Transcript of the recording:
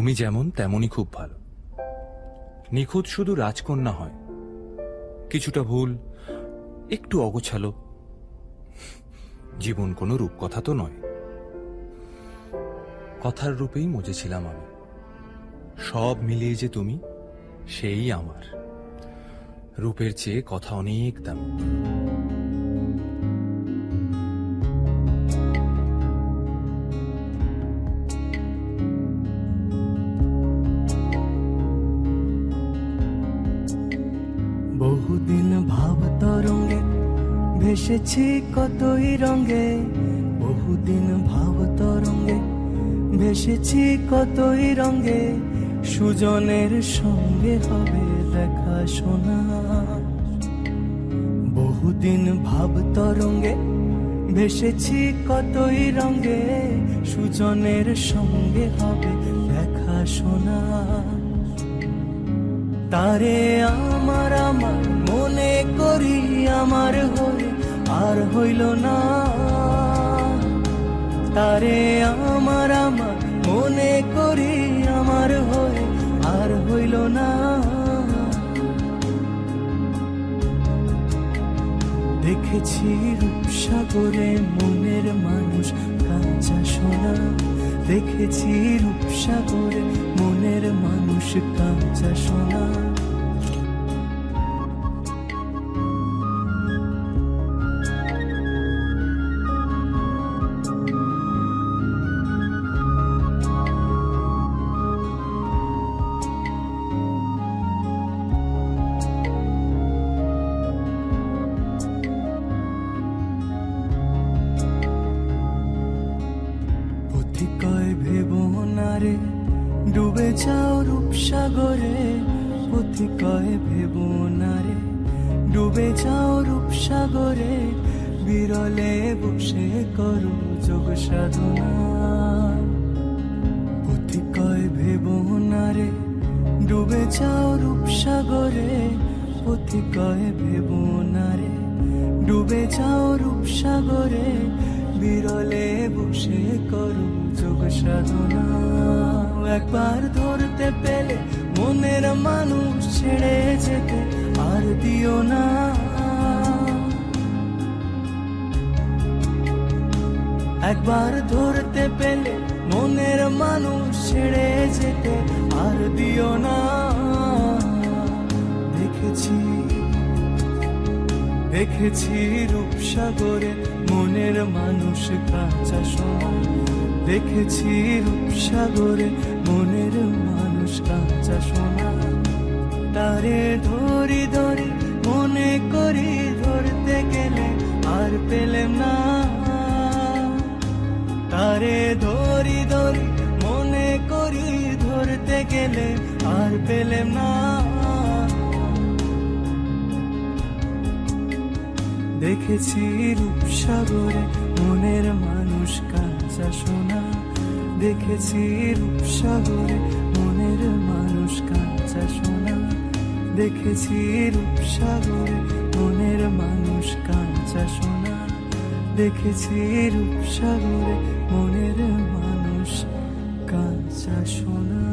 তুমি যেমন তেমনই খুব ভালো। নিখুঁত শুধু রাজকন্যা হয়, কিছুটা ভুল, একটু অগোছালো। জীবন কোনো রূপকথা তো নয়। কথার রূপেই মজেছিলাম আমি। সব মিলিয়ে যে তুমি, সেই আমার। রূপের চেয়ে কথা অনেক দামি। বহুদিন ভাব তরঙ্গে ভেসেছি কতই রঙে, বহুদিন ভাব তরঙ্গে ভেসেছি কতই রঙে। সুজনের সঙ্গে হবে দেখা শোনা। বহুদিন ভাব তরঙ্গে ভেসেছি কতই রঙে, সুজনের সঙ্গে হবে দেখা শোনা। তারে আমার আমার মনে করি আমার হয়ে আর হইল না। তারে আমার আমার মনে করি আমার হয়ে আর হইল না। দেখেছি রূপসাগরে মনের মানুষ কাঁচা সোনা। দেখেছি রূপসাগরে মনের মানুষ কাঁচা সোনা। পথিকয় ভেবো না রে ডুবে যাও রূপসাগরে। পথিকয় ভেবো না রে ডুবে যাও রূপসাগরে। বিরলে বসে করো যোগ সাধনা। পথিকয় ভেবো না রে ডুবে যাও রূপসাগরে। পথিকয় ভেবো না রে ডুবে যাও রূপসাগরে। বিরলে বসে করো যোগ সাধনা। একবার ধরতে পেলে মনের মানুষ ছেড়ে যেতে আর দিও না। একবার ধরতে পেলে মনের মানুষ ছেড়ে যেতে আর দিও না। দেখেছি দেখেছি রূপসাগরে মনের মানুষ কাঁচা সোনা। দেখেছি রূপসাগরে মনের মানুষ কাঁচা সোনা। তারে ধরি ধরি মনে করি ধরতে গেলে আর পেলেম না। তারে ধরি ধরি মনে করি ধরতে গেলে আর পেলেম না। দেখেছি রূপসাগরে মনের মানুষ কাঁচা সোনা। দেখেছি রূপসাগরে মনের মানুষ কাঁচা সোনা। দেখেছি রূপসাগরে মনের মানুষ কাঁচা সোনা। দেখেছি রূপসাগরে মনের মানুষ কাঁচা সোনা।